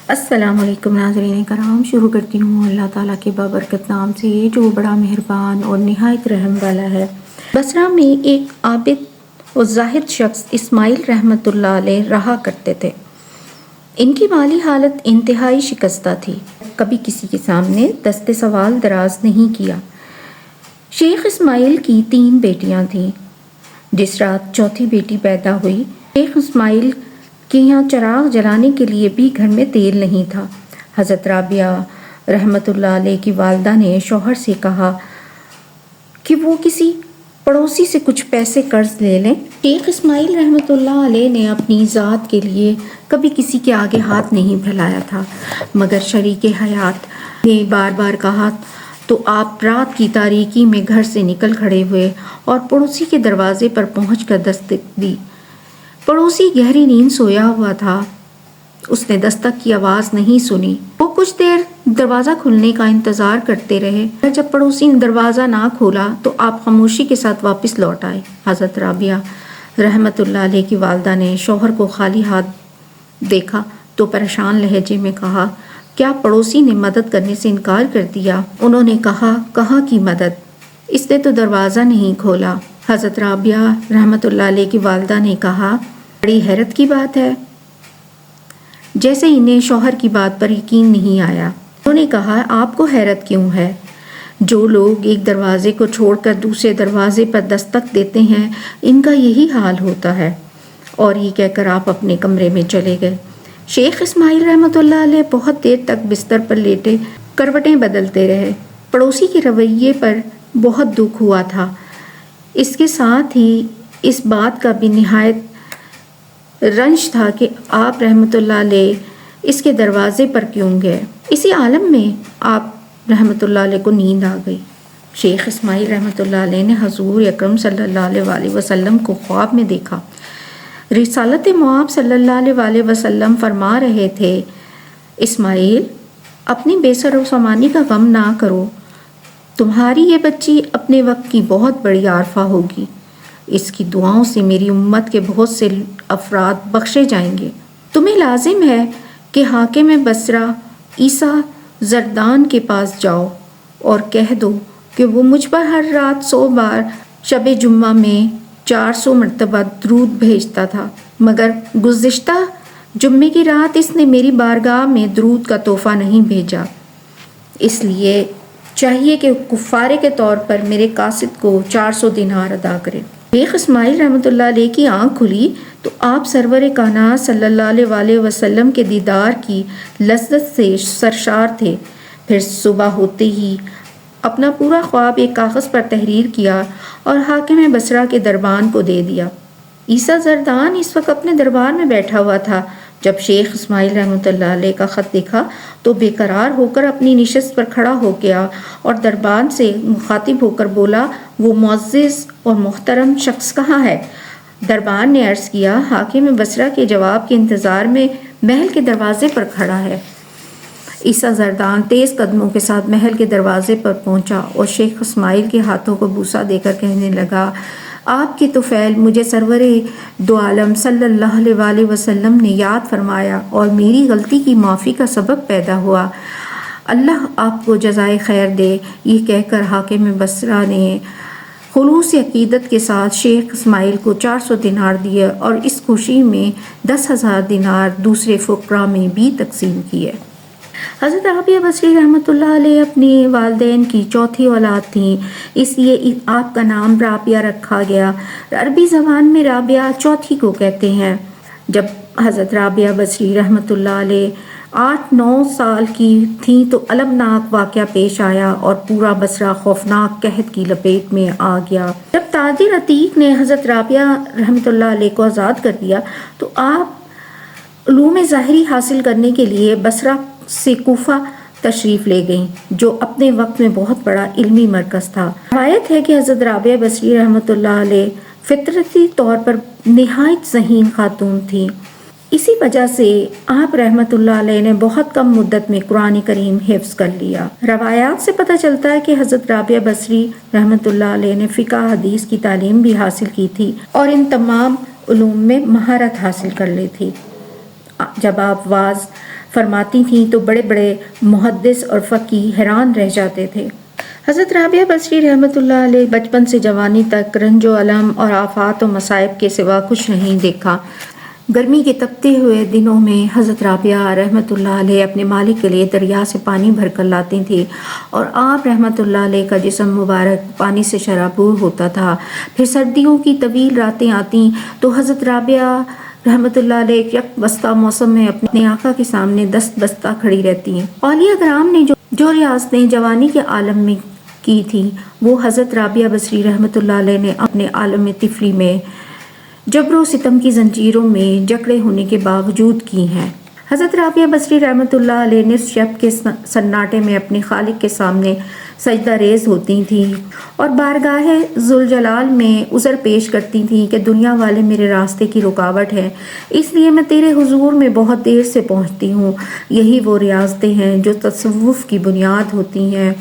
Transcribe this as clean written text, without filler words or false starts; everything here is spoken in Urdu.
السلام علیکم ناظرین کرام، شروع کرتی ہوں اللہ تعالیٰ کے بابرکت نام سے جو بڑا مہربان اور نہایت رحم والا ہے۔ بصرہ میں ایک عابد و زاہد شخص اسماعیل رحمۃ اللہ علیہ رہا کرتے تھے۔ ان کی مالی حالت انتہائی شکستہ تھی، کبھی کسی کے سامنے دست سوال دراز نہیں کیا۔ شیخ اسماعیل کی 3 بیٹیاں تھیں۔ جس رات چوتھی بیٹی پیدا ہوئی، شیخ اسماعیل کہ یہاں چراغ جلانے کے لیے بھی گھر میں تیل نہیں تھا۔ حضرت رابعہ رحمۃ اللہ علیہ کی والدہ نے شوہر سے کہا کہ وہ کسی پڑوسی سے کچھ پیسے قرض لے لیں۔ شیخ اسماعیل رحمۃ اللہ علیہ نے اپنی ذات کے لیے کبھی کسی کے آگے ہاتھ نہیں پھیلایا تھا، مگر شریک حیات نے بار بار کہا تو آپ رات کی تاریکی میں گھر سے نکل کھڑے ہوئے اور پڑوسی کے دروازے پر پہنچ کر دستک دی۔ پڑوسی گہری نیند سویا ہوا تھا، اس نے دستک کی آواز نہیں سنی۔ وہ کچھ دیر دروازہ کھلنے کا انتظار کرتے رہے۔ جب پڑوسی نے دروازہ نہ کھولا تو آپ خاموشی کے ساتھ واپس لوٹ آئے۔ حضرت رابعہ رحمۃ اللہ علیہ کی والدہ نے شوہر کو خالی ہاتھ دیکھا تو پریشان لہجے میں کہا، کیا پڑوسی نے مدد کرنے سے انکار کر دیا؟ انہوں نے کہا، کہاں کی مدد؟ اس نے تو دروازہ نہیں کھولا۔ حضرت رابعہ رحمۃ اللہ علیہ کی والدہ نے کہا، بڑی حیرت کی بات ہے۔ جیسے انہیں شوہر کی بات پر یقین نہیں آیا۔ انہوں نے کہا، آپ کو حیرت کیوں ہے؟ جو لوگ ایک دروازے کو چھوڑ کر دوسرے دروازے پر دستک دیتے ہیں، ان کا یہی حال ہوتا ہے۔ اور یہ کہہ کر آپ اپنے کمرے میں چلے گئے۔ شیخ اسماعیل رحمۃ اللہ علیہ بہت دیر تک بستر پر لیٹے کروٹیں بدلتے رہے۔ پڑوسی کے رویے پر بہت دکھ ہوا تھا۔ اس کے ساتھ ہی اس بات کا بھی نہایت رنج تھا کہ آپ رحمۃ اللہ علیہ اس کے دروازے پر کیوں گئے۔ اسی عالم میں آپ رحمۃ اللہ علیہ کو نیند آ گئی۔ شیخ اسماعیل رحمۃ اللہ علیہ نے حضور اکرم صلی اللہ علیہ وآلہ وسلم کو خواب میں دیکھا۔ رسالت مآب صلی اللہ علیہ وآلہ وسلم فرما رہے تھے، اسماعیل اپنی بے سر و سامانی کا غم نہ کرو، تمہاری یہ بچی اپنے وقت کی بہت بڑی عارفہ ہوگی، اس کی دعاؤں سے میری امت کے بہت سے افراد بخشے جائیں گے۔ تمہیں لازم ہے کہ حاکم بصرہ عیسیٰ زردان کے پاس جاؤ اور کہہ دو کہ وہ مجھ پر ہر رات 100 بار شب جمعہ میں 400 مرتبہ درود بھیجتا تھا، مگر گزشتہ جمعے کی رات اس نے میری بارگاہ میں درود کا تحفہ نہیں بھیجا، اس لیے چاہیے کہ کفارے کے طور پر میرے قاصد کو 400 دینار ادا کرے۔ شیخ اسماعیل رحمۃ اللہ علیہ کی آنکھ کھلی تو آپ سرور کائنات صلی اللہ علیہ وآلہ وسلم کے دیدار کی لذت سے سرشار تھے۔ پھر صبح ہوتے ہی اپنا پورا خواب ایک کاغذ پر تحریر کیا اور حاکم بصرہ کے دربان کو دے دیا۔ عیسیٰ زردان اس وقت اپنے دربار میں بیٹھا ہوا تھا۔ جب شیخ اسماعیل رحمۃ اللہ علیہ کا خط دیکھا تو بے قرار ہو کر اپنی نشست پر کھڑا ہو گیا اور دربان سے مخاطب ہو کر بولا، وہ معزز اور محترم شخص کہاں ہے؟ دربان نے عرض کیا، حاکم بصرہ کے جواب کے انتظار میں محل کے دروازے پر کھڑا ہے۔ عیسیٰ زردان تیز قدموں کے ساتھ محل کے دروازے پر پہنچا اور شیخ اسماعیل کے ہاتھوں کو بوسہ دے کر کہنے لگا، آپ کے طفیل مجھے سرور دو عالم صلی اللہ علیہ وآلہ وسلم نے یاد فرمایا اور میری غلطی کی معافی کا سبب پیدا ہوا، اللہ آپ کو جزائے خیر دے۔ یہ کہہ کر حاکم بصرہ نے خلوص عقیدت کے ساتھ شیخ اسماعیل کو 400 دینار دیے اور اس خوشی میں 10,000 دینار دوسرے فقراء میں بھی تقسیم کیے۔ حضرت رابعہ بصری رحمۃ اللہ علیہ اپنے والدین کی چوتھی اولاد تھیں، اس لیے آپ کا نام رابعہ رکھا گیا۔ عربی زبان میں رابعہ چوتھی کو کہتے ہیں۔ جب حضرت رابعہ بصری رحمۃ اللہ علیہ 8-9 سال کی تھیں تو المناک واقعہ پیش آیا اور پورا بصرہ خوفناک قحط کی لپیٹ میں آ گیا۔ جب تاجر عتیق نے حضرت رابعہ رحمۃ اللہ علیہ کو آزاد کر دیا تو آپ علوم ظاہری حاصل کرنے کے لیے بصرہ سے کوفہ تشریف لے گئیں، جو اپنے وقت میں بہت بڑا علمی مرکز تھا۔ روایت ہے کہ حضرت رابعہ بصری رحمۃ اللہ علیہ فطرتی طور پر نہایت ذہین خاتون تھیں۔ اسی وجہ سے آپ رحمۃ اللہ علیہ نے بہت کم مدت میں قرآن کریم حفظ کر لیا۔ روایات سے پتہ چلتا ہے کہ حضرت رابعہ بصری رحمۃ اللہ علیہ نے فقہ حدیث کی تعلیم بھی حاصل کی تھی اور ان تمام علوم میں مہارت حاصل کر لی تھی۔ جب آپ واعظ فرماتی تھیں تو بڑے بڑے محدث اور فقیہ حیران رہ جاتے تھے۔ حضرت رابعہ بصری رحمۃ اللہ علیہ بچپن سے جوانی تک رنج و الم اور آفات و مصائب کے سوا کچھ نہیں دیکھا۔ گرمی کے تپتے ہوئے دنوں میں حضرت رابعہ رحمۃ اللہ علیہ اپنے مالک کے لیے دریا سے پانی بھر کر لاتی تھی اور آپ رحمۃ اللہ علیہ کا جسم مبارک پانی سے شرابور ہوتا تھا۔ پھر سردیوں کی طویل راتیں آتیں تو حضرت رابعہ رحمۃ اللہ علیہ یک بستہ موسم میں اپنے آقا کے سامنے دست بستہ کھڑی رہتی ہیں۔ اولیاء کرام نے جو ریاستیں جوانی کے عالم میں کی تھی وہ حضرت رابعہ بصری رحمۃ اللہ علیہ نے اپنے عالم طفلی میں جبر و ستم کی زنجیروں میں جکڑے ہونے کے باوجود کی ہیں۔ حضرت رابعہ بصری رحمۃ اللہ علیہ نصف شب کے سناٹے میں اپنے خالق کے سامنے سجدہ ریز ہوتی تھیں اور بارگاہ ذوالجلال میں عذر پیش کرتی تھیں کہ دنیا والے میرے راستے کی رکاوٹ ہیں، اس لیے میں تیرے حضور میں بہت دیر سے پہنچتی ہوں۔ یہی وہ ریاضتیں ہیں جو تصوف کی بنیاد ہوتی ہیں۔